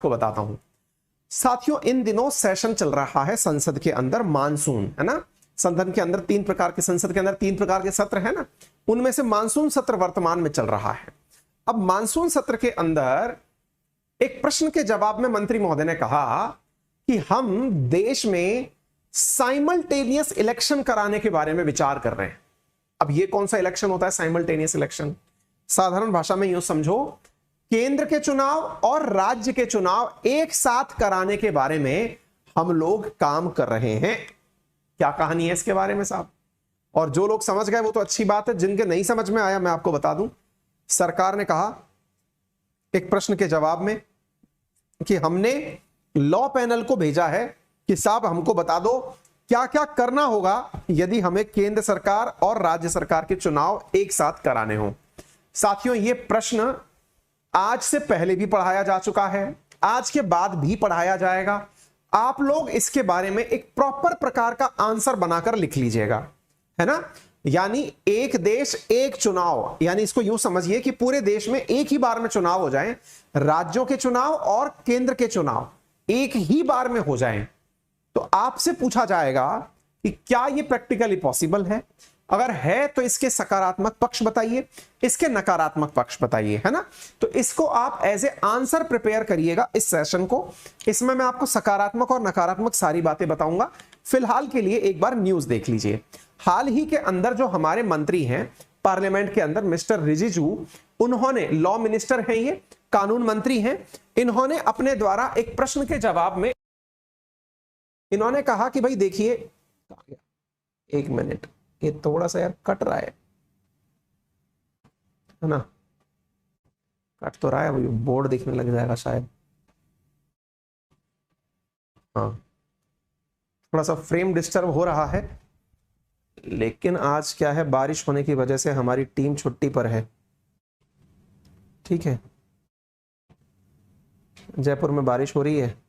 को बताता हूं। साथियों, इन दिनों सेशन चल रहा है संसद के अंदर, मानसून है ना। संसद के अंदर संसद के अंदर तीन प्रकार के सत्र है ना, उनमें से मानसून सत्र वर्तमान में चल रहा है। अब मानसून सत्र के अंदर एक प्रश्न के जवाब में मंत्री महोदय ने कहा कि हम देश में साइमल्टेनियस इलेक्शन कराने के बारे में विचार कर रहे हैं। अब ये कौन सा इलेक्शन होता है साइमल्टेनियस इलेक्शन? साधारण भाषा में यूं समझो, केंद्र के चुनाव और राज्य के चुनाव एक साथ कराने के बारे में हम लोग काम कर रहे हैं। क्या कहानी है इसके बारे में साहब? और जो लोग समझ गए वो तो अच्छी बात है, जिनके नहीं समझ में आया मैं आपको बता दूं। सरकार ने कहा एक प्रश्न के जवाब में कि हमने लॉ पैनल को भेजा है कि साहब हमको बता दो क्या क्या करना होगा यदि हमें केंद्र सरकार और राज्य सरकार के चुनाव एक साथ कराने हो। साथियों, यह प्रश्न आज से पहले भी पढ़ाया जा चुका है, आज के बाद भी पढ़ाया जाएगा। आप लोग इसके बारे में एक प्रॉपर प्रकार का आंसर बनाकर लिख लीजिएगा, है ना। यानी एक देश एक चुनाव, यानी इसको यूं समझिए कि पूरे देश में एक ही बार में चुनाव हो जाएं, राज्यों के चुनाव और केंद्र के चुनाव एक ही बार में हो जाएं। तो आपसे पूछा जाएगा कि क्या यह प्रैक्टिकली पॉसिबल है? अगर है तो इसके सकारात्मक पक्ष बताइए, इसके नकारात्मक पक्ष बताइए, है ना। तो इसको आप एज ए आंसर प्रिपेयर करिएगा इस सेशन को। इसमें मैं आपको सकारात्मक और नकारात्मक सारी बातें बताऊंगा। फिलहाल के लिए एक बार न्यूज देख लीजिए। हाल ही के अंदर जो हमारे मंत्री हैं पार्लियामेंट के अंदर, मिस्टर रिजिजू, उन्होंने, लॉ मिनिस्टर हैं, ये कानून मंत्री हैं, इन्होंने अपने द्वारा एक प्रश्न के जवाब में इन्होंने कहा कि भाई देखिए, एक मिनट, ये थोड़ा सा यार कट रहा है ना, कट तो रहा है, वो बोर्ड दिखने लग जाएगा शायद। हाँ, थोड़ा सा फ्रेम डिस्टर्ब हो रहा है, लेकिन आज क्या है, बारिश होने की वजह से हमारी टीम छुट्टी पर है। ठीक है, जयपुर में बारिश हो रही है।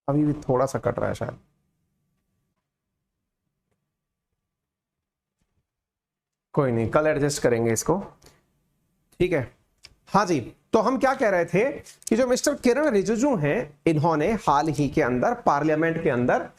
अभी भी थोड़ा सा कट रहा है शायद। कोई नहीं, कल एडजस्ट करेंगे इसको, ठीक है। हाँ जी, तो हम क्या कह रहे थे कि जो मिस्टर किरण रिजिजू हैं, इन्होंने हाल ही के अंदर पार्लियामेंट के अंदर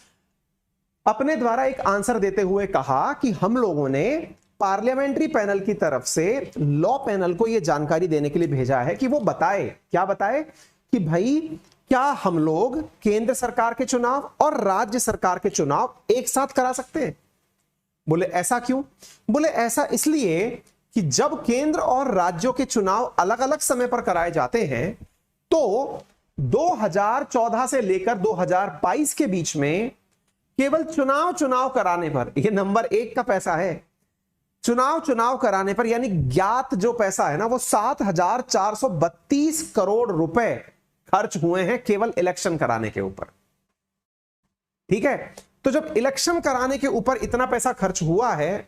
अपने द्वारा एक आंसर देते हुए कहा कि हम लोगों ने पार्लियामेंट्री पैनल की तरफ से लॉ पैनल को यह जानकारी देने के लिए भेजा है कि वो बताए, क्या बताए कि भाई क्या हम लोग केंद्र सरकार के चुनाव और राज्य सरकार के चुनाव एक साथ करा सकते हैं। बोले ऐसा क्यों? बोले ऐसा इसलिए कि जब केंद्र और राज्यों के चुनाव अलग अलग समय पर कराए जाते हैं तो 2014 से लेकर 2022 के बीच में केवल चुनाव कराने पर, यह नंबर 1 का पैसा है, चुनाव कराने पर यानी ज्ञात जो पैसा है ना, वो 7,432 करोड़ रुपए खर्च हुए हैं केवल इलेक्शन कराने के ऊपर। ठीक है, तो जब इलेक्शन कराने के ऊपर इतना पैसा खर्च हुआ है,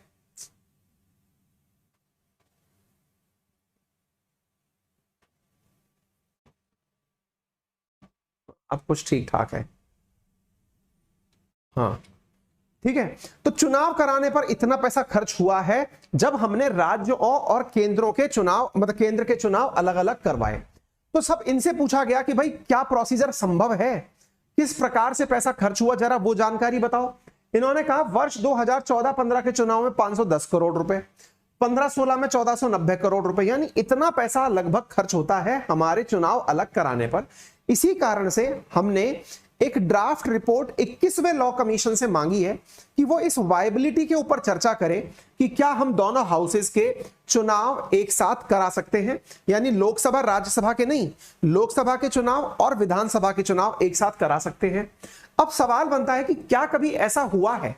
अब कुछ ठीक ठाक है, हाँ ठीक है। तो चुनाव कराने पर इतना पैसा खर्च हुआ है जब हमने राज्यों और केंद्रों के चुनाव, मतलब केंद्र के चुनाव अलग अलग करवाए। तो सब इनसे पूछा गया कि भाई क्या प्रोसीजर संभव है, किस प्रकार से पैसा खर्च हुआ, जरा वो जानकारी बताओ। इन्होंने कहा वर्ष 2014-15 के चुनाव में 510 करोड़ रुपए, 15-16 में 1490 करोड़ रुपए, यानी इतना पैसा लगभग खर्च होता है हमारे चुनाव अलग कराने पर। इसी कारण से हमने एक ड्राफ्ट रिपोर्ट 21वें लॉ कमीशन से मांगी है कि वो इस वायबिलिटी के ऊपर चर्चा करे कि क्या हम दोनों हाउसेस के चुनाव एक साथ करा सकते हैं, यानी लोकसभा राज्यसभा के नहीं, लोकसभा के चुनाव और विधानसभा के चुनाव एक साथ करा सकते हैं। अब सवाल बनता है कि क्या कभी ऐसा हुआ है,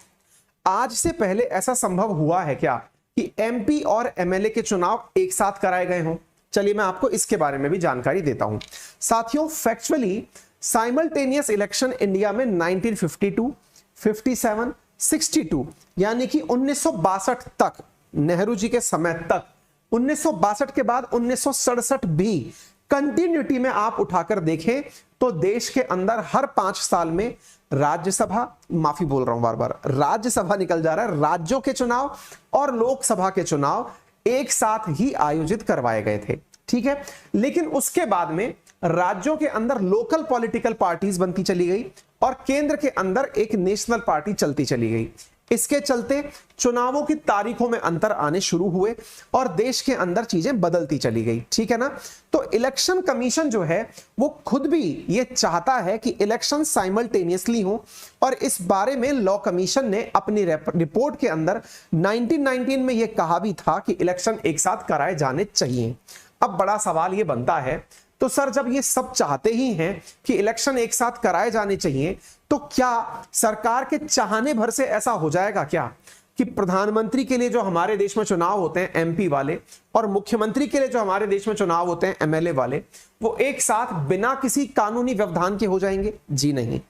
आज से पहले ऐसा संभव हुआ है क्या कि एमपी और एमएलए के चुनाव एक साथ कराए गए हों? चलिए मैं आपको इसके बारे में भी जानकारी देता हूं। साथियों, फैक्चुअली साइमल्टेनियस इलेक्शन इंडिया में 1952, 57, 62 यानी कि 1962 तक, नेहरू जी के समय तक, 1962 के बाद 1967 भी कंटिन्यूटी में आप उठाकर देखें तो देश के अंदर हर 5 साल में राज्यसभा, माफी बोल रहा हूं बार बार, राज्यसभा निकल जा रहा है, राज्यों के चुनाव और लोकसभा के चुनाव एक साथ ही आयोजित करवाए गए थे। ठीक है, लेकिन उसके बाद में राज्यों के अंदर लोकल पॉलिटिकल पार्टीज बनती चली गई और केंद्र के अंदर एक नेशनल पार्टी चलती चली गई। इसके चलते चुनावों की तारीखों में अंतर आने शुरू हुए और देश के अंदर चीजें बदलती चली गई। ठीक है ना, तो इलेक्शन कमीशन जो है वो खुद भी ये चाहता है कि इलेक्शन साइमल्टेनियसली हो और इस बारे में लॉ कमीशन ने अपनी रिपोर्ट के अंदर 1919 में यह कहा भी था कि इलेक्शन एक साथ कराए जाने चाहिए। अब बड़ा सवाल यह बनता है, तो सर जब ये सब चाहते ही हैं कि इलेक्शन एक साथ कराए जाने चाहिए, तो क्या सरकार के चाहने भर से ऐसा हो जाएगा क्या कि प्रधानमंत्री के लिए जो हमारे देश में चुनाव होते हैं एमपी वाले और मुख्यमंत्री के लिए जो हमारे देश में चुनाव होते हैं एमएलए वाले, वो एक साथ बिना किसी कानूनी व्यवधान के हो जाएंगे? जी नहीं।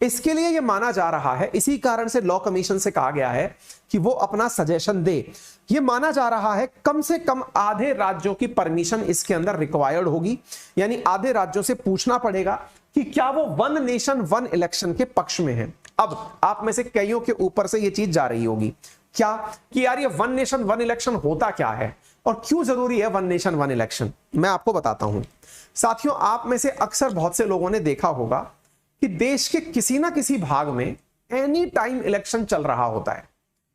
इसके लिए यह माना जा रहा है, इसी कारण से लॉ कमीशन से कहा गया है कि वो अपना सजेशन दे। यह माना जा रहा है कम से कम आधे राज्यों की परमिशन इसके अंदर रिक्वायर्ड होगी, यानी आधे राज्यों से पूछना पड़ेगा कि क्या वो वन नेशन वन इलेक्शन के पक्ष में है। अब आप में से कईयों के ऊपर से यह चीज जा रही होगी क्या कि यार ये वन नेशन वन इलेक्शन होता क्या है और क्यों जरूरी है वन नेशन वन इलेक्शन। मैं आपको बताता हूं साथियों, आप में से अक्सर बहुत से लोगों ने देखा होगा कि देश के किसी ना किसी भाग में एनी टाइम इलेक्शन चल रहा होता है।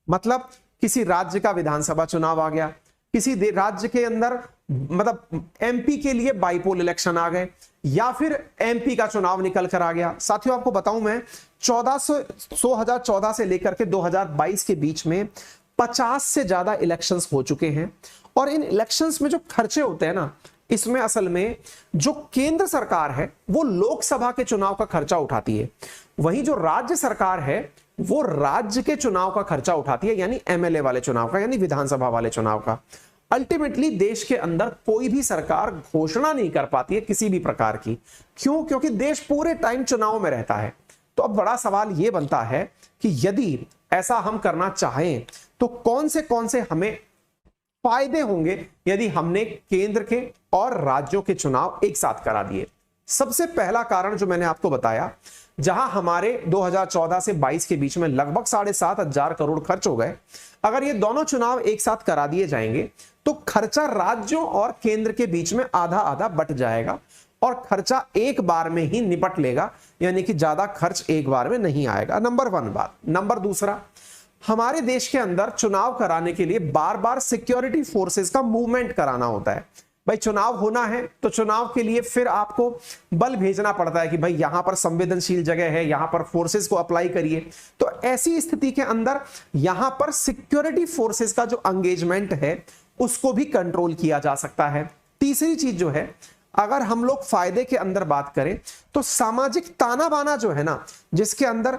मतलब किसी राज्य का विधानसभा चुनाव आ गया, किसी राज्य के अंदर मतलब एमपी के लिए बाईपोल इलेक्शन आ गए, या फिर एमपी का चुनाव निकल कर आ गया। साथियों आपको बताऊं मैं 2014 से लेकर के 2022 के बीच में 50 से ज्यादा इलेक्शंस हो चुके हैं और इन इलेक्शंस में जो खर्चे होते हैं ना, इसमें असल में जो केंद्र सरकार है वो लोकसभा के चुनाव का खर्चा उठाती है, वहीं जो राज्य सरकार है वो राज्य के चुनाव का खर्चा उठाती है, यानी एमएलए वाले चुनाव का, यानी विधानसभा वाले चुनाव का। अल्टीमेटली देश के अंदर कोई भी सरकार घोषणा नहीं कर पाती है किसी भी प्रकार की। क्यों? क्योंकि देश पूरे टाइम चुनाव में रहता है। तो अब बड़ा सवाल यह बनता है कि यदि ऐसा हम करना चाहें तो कौन से हमें फायदे होंगे यदि हमने केंद्र के और राज्यों के चुनाव एक साथ करा दिए। सबसे पहला कारण जो मैंने आपको बताया, जहां हमारे 2014 से 22 के बीच में लगभग 7,500 करोड़ खर्च हो गए, अगर ये दोनों चुनाव एक साथ करा दिए जाएंगे तो खर्चा राज्यों और केंद्र के बीच में आधा आधा बट जाएगा और खर्चा एक बार में ही निपट लेगा, यानी कि ज्यादा खर्च एक बार में नहीं आएगा। नंबर 1 बात। नंबर 2, हमारे देश के अंदर चुनाव कराने के लिए बार बार सिक्योरिटी फोर्सेस का मूवमेंट कराना होता है। भाई चुनाव होना है तो चुनाव के लिए फिर आपको बल भेजना पड़ता है कि भाई यहां पर संवेदनशील जगह है, यहां पर फोर्सेस को अप्लाई करिए। तो ऐसी स्थिति के अंदर यहां पर सिक्योरिटी फोर्सेस का जो एंगेजमेंट है उसको भी कंट्रोल किया जा सकता है। तीसरी चीज जो है, अगर हम लोग फायदे के अंदर बात करें तो सामाजिक ताना बाना जो है ना, जिसके अंदर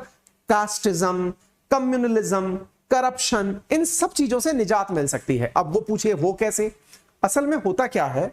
कास्टिज्म, कम्युनलिज्म, करप्शन, इन सब चीजों से निजात मिल सकती है। अब वो पूछिए वो कैसे? असल में होता क्या है,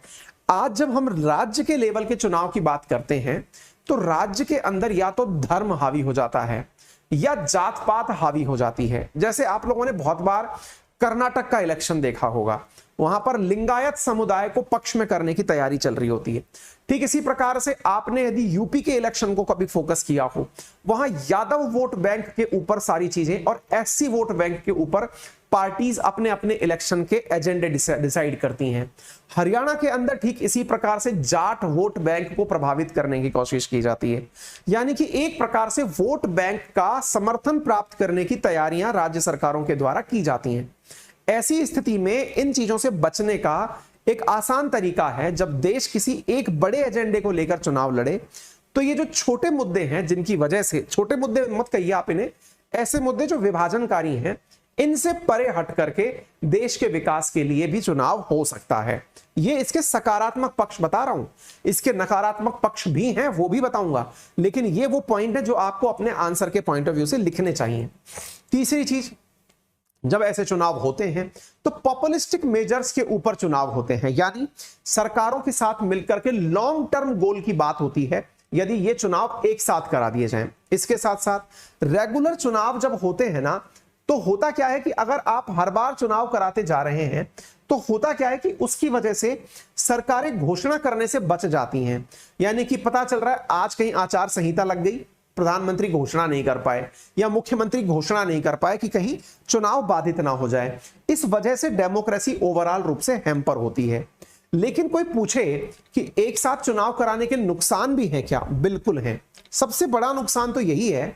आज जब हम राज्य के लेवल के चुनाव की बात करते हैं तो राज्य के अंदर या तो धर्म हावी हो जाता है या जात पात हावी हो जाती है। जैसे आप लोगों ने बहुत बार कर्नाटक का इलेक्शन देखा होगा, वहां पर लिंगायत समुदाय को पक्ष में करने की तैयारी चल रही होती है। ठीक इसी प्रकार से आपने यदि यूपी के इलेक्शन को कभी फोकस किया हो, वहां यादव वोट बैंक के ऊपर सारी चीजें और एससी वोट बैंक के ऊपर पार्टीज अपने अपने इलेक्शन के एजेंडे डिसाइड करती हैं। हरियाणा के अंदर ठीक इसी प्रकार से जाट वोट बैंक को प्रभावित करने की कोशिश की जाती है, यानी कि एक प्रकार से वोट बैंक का समर्थन प्राप्त करने की तैयारियां राज्य सरकारों के द्वारा की जाती हैं। ऐसी स्थिति में इन चीजों से बचने का एक आसान तरीका है, जब देश किसी एक बड़े एजेंडे को लेकर चुनाव लड़े तो ये जो छोटे मुद्दे हैं, जिनकी वजह से, छोटे मुद्दे मत कहिए आप इन्हें, ऐसे मुद्दे जो विभाजनकारी हैं, इनसे परे हट करके देश के विकास के लिए भी चुनाव हो सकता है। ये इसके सकारात्मक पक्ष बता रहा हूं, इसके नकारात्मक पक्ष भी हैं वो भी बताऊंगा, लेकिन ये वो पॉइंट है जो आपको अपने आंसर के पॉइंट ऑफ व्यू से लिखने चाहिए। तीसरी चीज, जब ऐसे चुनाव होते हैं तो पॉपुलिस्टिक मेजर्स के ऊपर चुनाव होते हैं, यानी सरकारों के साथ मिलकर के लॉन्ग टर्म गोल की बात होती है यदि ये चुनाव एक साथ करा दिए जाएं। इसके साथ साथ रेगुलर चुनाव जब होते हैं ना, तो होता क्या है कि अगर आप हर बार चुनाव कराते जा रहे हैं तो होता क्या है कि उसकी वजह से सरकारें घोषणा करने से बच जाती हैं। यानी कि पता चल रहा है आज कहीं आचार संहिता लग गई, प्रधानमंत्री घोषणा नहीं कर पाए या मुख्यमंत्री घोषणा नहीं कर पाए कि कहीं चुनाव बाधित ना हो जाए। इस वजह से डेमोक्रेसी ओवरऑल रूप से हैम्पर होती है। लेकिन कोई पूछे कि एक साथ चुनाव कराने के नुकसान भी हैं क्या? बिल्कुल हैं। सबसे बड़ा नुकसान तो यही है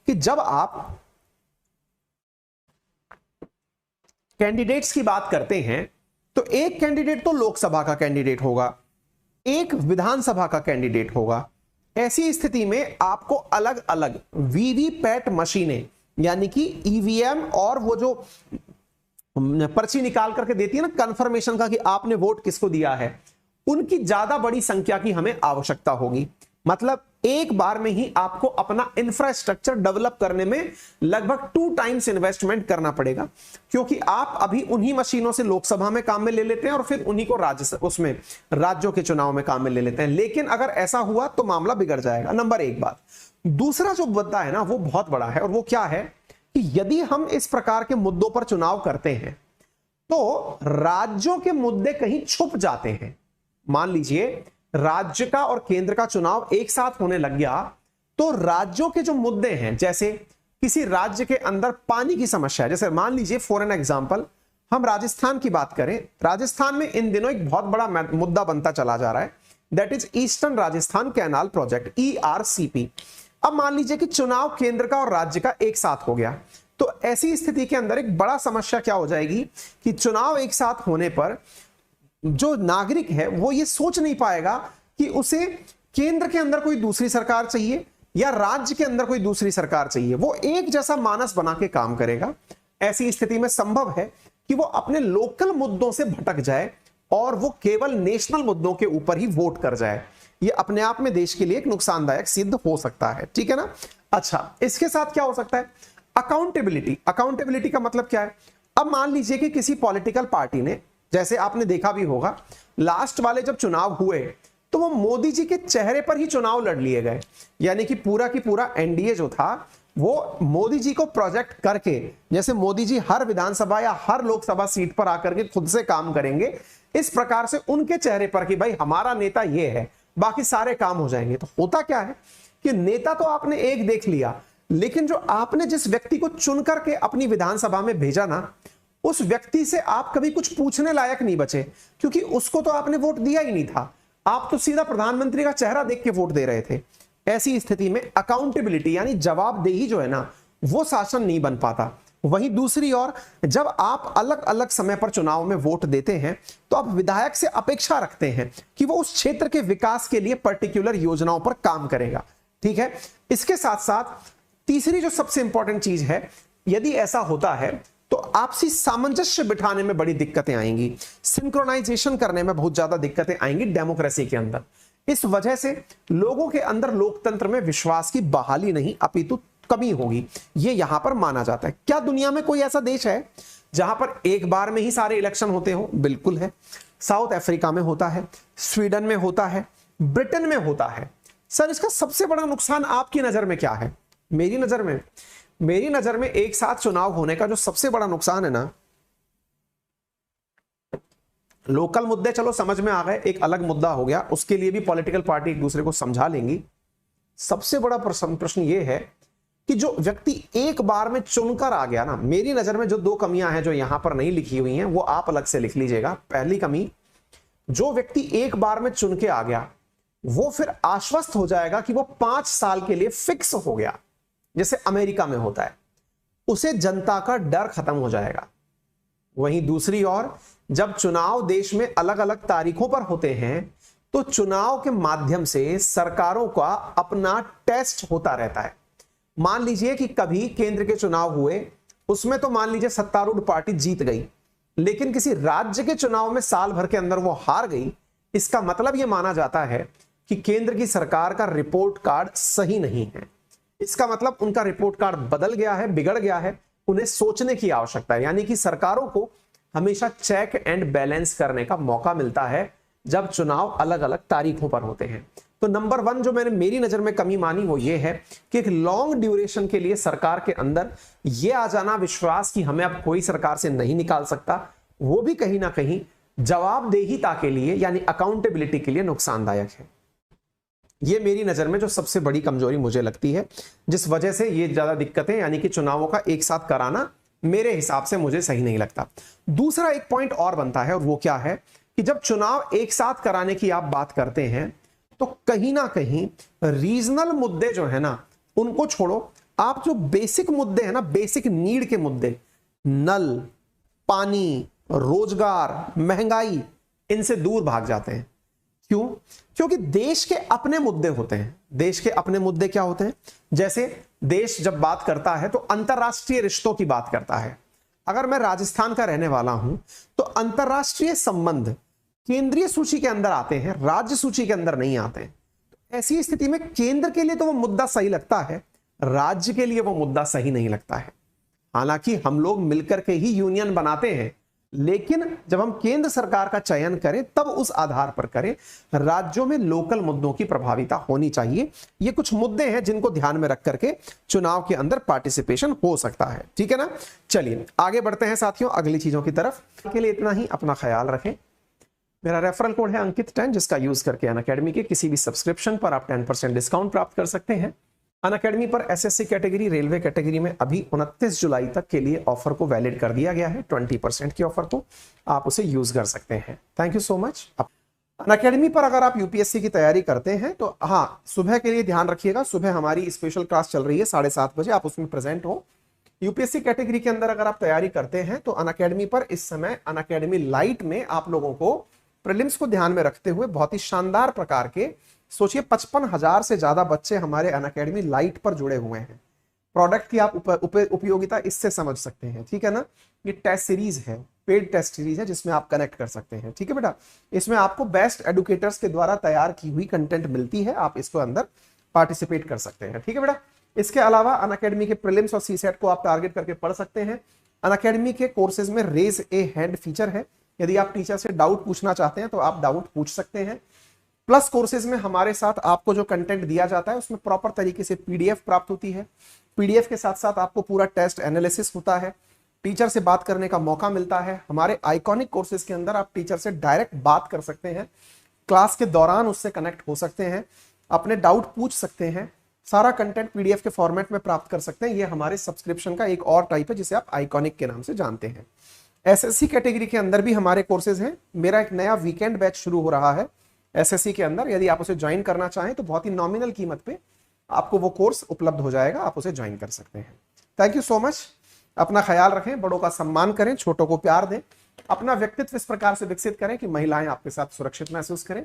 कि जब आप कैंडिडेट्स की बात करते हैं तो एक कैंडिडेट तो लोकसभा का कैंडिडेट होगा, एक विधानसभा का कैंडिडेट होगा। ऐसी स्थिति में आपको अलग अलग वीवीपैट मशीनें यानी कि ईवीएम और वो जो पर्ची निकाल करके देती है ना कंफर्मेशन का कि आपने वोट किसको दिया है, उनकी ज्यादा बड़ी संख्या की हमें आवश्यकता होगी। मतलब एक बार में ही आपको अपना इंफ्रास्ट्रक्चर डेवलप करने में लगभग 2 टाइम्स इन्वेस्टमेंट करना पड़ेगा, क्योंकि आप अभी उन्हीं मशीनों से लोकसभा में काम में ले लेते हैं और फिर उन्हीं को राज्यों के चुनाव में काम में ले लेते हैं। लेकिन अगर ऐसा हुआ तो मामला बिगड़ जाएगा। नंबर एक बात। दूसरा जो मुद्दा है ना वो बहुत बड़ा है, और वो क्या है कि यदि हम इस प्रकार के मुद्दों पर चुनाव करते हैं तो राज्यों के मुद्दे कहीं छुप जाते हैं। मान लीजिए राज्य का और केंद्र का चुनाव एक साथ होने लग गया तो राज्यों के जो मुद्दे हैं, जैसे किसी राज्य के अंदर पानी की समस्या है, जैसे मान लीजिए फॉर एन एग्जांपल हम राजस्थान की बात करें, राजस्थान में इन दिनों एक बहुत बड़ा मुद्दा बनता चला जा रहा है, that is eastern Rajasthan canal project, ERCP। अब मान लीजिए कि चुनाव केंद्र का और राज्य का एक साथ हो गया, तो ऐसी स्थिति के अंदर एक बड़ा समस्या क्या हो जाएगी कि चुनाव एक साथ होने पर जो नागरिक है वो ये सोच नहीं पाएगा कि उसे केंद्र के अंदर कोई दूसरी सरकार चाहिए या राज्य के अंदर कोई दूसरी सरकार चाहिए। वो एक जैसा मानस बना के काम करेगा। ऐसी स्थिति में संभव है कि वो अपने लोकल मुद्दों से भटक जाए और वो केवल नेशनल मुद्दों के ऊपर ही वोट कर जाए। ये अपने आप में देश के लिए एक नुकसानदायक सिद्ध हो सकता है। ठीक है ना। अच्छा, इसके साथ क्या हो सकता है? अकाउंटेबिलिटी। अकाउंटेबिलिटी का मतलब क्या है? अब मान लीजिए कि किसी पॉलिटिकल पार्टी ने, जैसे आपने देखा भी होगा लास्ट वाले जब चुनाव हुए तो वो मोदी जी के चेहरे पर ही चुनाव लड़ लिए गए, यानी कि पूरा की पूरा एनडीए जो था वो मोदी जी को प्रोजेक्ट करके, जैसे मोदी जी हर विधानसभा या हर लोकसभा सीट पर आकर के खुद से काम करेंगे, इस प्रकार से उनके चेहरे पर कि भाई हमारा नेता ये है, बाकी सारे काम हो जाएंगे। तो होता क्या है कि नेता तो आपने एक देख लिया, लेकिन जो आपने जिस व्यक्ति को चुन करके अपनी विधानसभा में भेजा ना, उस व्यक्ति से आप कभी कुछ पूछने लायक नहीं बचे, क्योंकि उसको तो आपने वोट दिया ही नहीं था। आप तो सीधा प्रधानमंत्री का चेहरा देख के वोट दे रहे थे। ऐसी स्थिति में अकाउंटेबिलिटी यानी जवाबदेही जो है ना वो शासन नहीं बन पाता। वहीं दूसरी ओर जब आप अलग अलग समय पर चुनाव में वोट देते हैं तो आप विधायक से अपेक्षा रखते हैं कि वो उस क्षेत्र के विकास के लिए पर्टिकुलर योजनाओं पर काम करेगा। ठीक है। इसके साथ साथ तीसरी जो सबसे इंपॉर्टेंट चीज है, यदि ऐसा होता है तो आपसी सामंजस्य बिठाने में बड़ी दिक्कतें आएंगी, सिंक्रोनाइजेशन करने में बहुत ज्यादा दिक्कतें आएंगी डेमोक्रेसी के अंदर। इस वजह से लोगों के अंदर लोकतंत्र में विश्वास की बहाली नहीं अपितु कमी होगी, ये यहां पर माना जाता है। क्या दुनिया में कोई ऐसा देश है जहां पर एक बार में ही सारे इलेक्शन होते हो? बिल्कुल है। साउथ अफ्रीका में होता है, स्वीडन में होता है, ब्रिटेन में होता है। सर इसका सबसे बड़ा नुकसान आपकी नजर में क्या है? मेरी नजर में एक साथ चुनाव होने का जो सबसे बड़ा नुकसान है ना, लोकल मुद्दे चलो समझ में आ गए, एक अलग मुद्दा हो गया, उसके लिए भी पॉलिटिकल पार्टी एक दूसरे को समझा लेंगी। सबसे बड़ा प्रश्न ये है कि जो व्यक्ति एक बार में चुनकर आ गया ना, मेरी नजर में जो 2 कमियां हैं जो यहां पर नहीं लिखी हुई हैं वो आप अलग से लिख लीजिएगा। पहली कमी, जो व्यक्ति एक बार में चुन के आ गया वो फिर आश्वस्त हो जाएगा कि वो 5 साल के लिए फिक्स हो गया, जैसे अमेरिका में होता है, उसे जनता का डर खत्म हो जाएगा। वहीं दूसरी ओर जब चुनाव देश में अलग अलग तारीखों पर होते हैं तो चुनाव के माध्यम से सरकारों का अपना टेस्ट होता रहता है। मान लीजिए कि कभी केंद्र के चुनाव हुए, उसमें तो मान लीजिए सत्तारूढ़ पार्टी जीत गई, लेकिन किसी राज्य के चुनाव में साल भर के अंदर वो हार गई। इसका मतलब यह माना जाता है कि केंद्र की सरकार का रिपोर्ट कार्ड सही नहीं है। इसका मतलब उनका रिपोर्ट कार्ड बदल गया है, बिगड़ गया है, उन्हें सोचने की आवश्यकता है। यानी कि सरकारों को हमेशा चेक एंड बैलेंस करने का मौका मिलता है जब चुनाव अलग अलग तारीखों पर होते हैं। तो नंबर 1 जो मेरी नजर में कमी मानी वो ये है कि एक लॉन्ग ड्यूरेशन के लिए सरकार के अंदर ये आ जाना विश्वास कि हमें अब कोई सरकार से नहीं निकाल सकता, वो भी कहीं ना कहीं जवाबदेहिता के लिए यानी अकाउंटेबिलिटी के लिए नुकसानदायक है। ये मेरी नजर में जो सबसे बड़ी कमजोरी मुझे लगती है, जिस वजह से ये ज्यादा दिक्कतें यानी कि चुनावों का एक साथ कराना मेरे हिसाब से मुझे सही नहीं लगता। दूसरा एक पॉइंट और बनता है, और वो क्या है कि जब चुनाव एक साथ कराने की आप बात करते हैं तो कहीं ना कहीं रीजनल मुद्दे जो है ना उनको छोड़ो, आप जो बेसिक मुद्दे हैं ना, बेसिक नीड के मुद्दे, नल, पानी, रोजगार, महंगाई, इनसे दूर भाग जाते हैं। क्यों? क्योंकि देश के अपने मुद्दे होते हैं। देश के अपने मुद्दे क्या होते हैं? जैसे देश जब बात करता है तो अंतरराष्ट्रीय रिश्तों की बात करता है। अगर मैं राजस्थान का रहने वाला हूं तो अंतरराष्ट्रीय संबंध केंद्रीय सूची के अंदर आते हैं, राज्य सूची के अंदर नहीं आते हैं। तो ऐसी स्थिति में केंद्र के लिए तो वो मुद्दा सही लगता है, राज्य के लिए वो मुद्दा सही नहीं लगता है। हालांकि हम लोग मिलकर के ही यूनियन बनाते हैं, लेकिन जब हम केंद्र सरकार का चयन करें तब उस आधार पर करें। राज्यों में लोकल मुद्दों की प्रभाविता होनी चाहिए। ये कुछ मुद्दे हैं जिनको ध्यान में रख करके चुनाव के अंदर पार्टिसिपेशन हो सकता है। ठीक है ना? चलिए आगे बढ़ते हैं साथियों अगली चीजों की तरफ। के लिए इतना ही, अपना ख्याल रखें। मेरा रेफरल कोड है अंकित 10, जिसका यूज करके अनअकैडमी के किसी भी सब्सक्रिप्शन पर आप 10% डिस्काउंट प्राप्त कर सकते हैं। अनअकैडमी पर एसएससी कैटेगरी, रेलवे कैटेगरी में अभी 29 जुलाई तक के लिए ऑफर को वैलिड कर दिया गया है, 20% की ऑफर, तो आप उसे यूज कर सकते हैं। Thank you so much. Unacademy पर अगर आप यूपीएससी की तैयारी करते हैं तो हाँ, सुबह के लिए ध्यान रखिएगा। सुबह हमारी स्पेशल क्लास चल रही है 7:30 बजे, आप उसमें प्रेजेंट हो। यूपीएससी कैटेगरी के अंदर अगर आप तैयारी करते हैं तो अनअकैडमी पर इस समय अनअकैडमी लाइट में आप लोगों को प्रीलिम्स को ध्यान में रखते हुए बहुत ही शानदार प्रकार के, सोचिए 55,000 से ज्यादा बच्चे हमारे अनअकैडमी लाइट पर जुड़े हुए हैं। प्रोडक्ट की आप उपयोगिता इससे समझ सकते हैं। ठीक है ना? ये टेस्ट सीरीज है, पेड टेस्ट सीरीज है, जिसमें आप कनेक्ट कर सकते हैं। ठीक है बेटा? इसमें आपको बेस्ट एडुकेटर्स के द्वारा तैयार की हुई कंटेंट मिलती है, आप इसको अंदर पार्टिसिपेट कर सकते हैं। ठीक है बेटा? इसके अलावा अनअकैडमी के प्रीलिम्स और सीसेट को आप टारगेट करके पढ़ सकते हैं। अनअकैडमी के कोर्सेज में रेज ए हैंड फीचर है। यदि आप टीचर से डाउट पूछना चाहते हैं तो आप डाउट पूछ सकते हैं। प्लस कोर्सेज में हमारे साथ आपको जो कंटेंट दिया जाता है उसमें प्रॉपर तरीके से पीडीएफ प्राप्त होती है। पीडीएफ के साथ साथ आपको पूरा टेस्ट एनालिसिस होता है, टीचर से बात करने का मौका मिलता है। हमारे आइकॉनिक कोर्सेज के अंदर आप टीचर से डायरेक्ट बात कर सकते हैं, क्लास के दौरान उससे कनेक्ट हो सकते हैं, अपने डाउट पूछ सकते हैं। सारा कंटेंट पीडीएफ के फॉर्मेट में प्राप्त कर सकते हैं। ये हमारे सब्सक्रिप्शन का एक और टाइप है जिसे आप आइकॉनिक के नाम से जानते हैं। एसएससी कैटेगरी के अंदर भी हमारे कोर्सेज हैं। मेरा एक नया वीकेंड बैच शुरू हो रहा है एसएससी के अंदर। यदि आप उसे ज्वाइन करना चाहें तो बहुत ही नॉमिनल कीमत पे आपको वो कोर्स उपलब्ध हो जाएगा, आप उसे ज्वाइन कर सकते हैं। Thank you so much. अपना ख्याल रखें, बड़ों का सम्मान करें, छोटों को प्यार दें, अपना व्यक्तित्व इस प्रकार से विकसित करें कि महिलाएं आपके साथ सुरक्षित महसूस करें।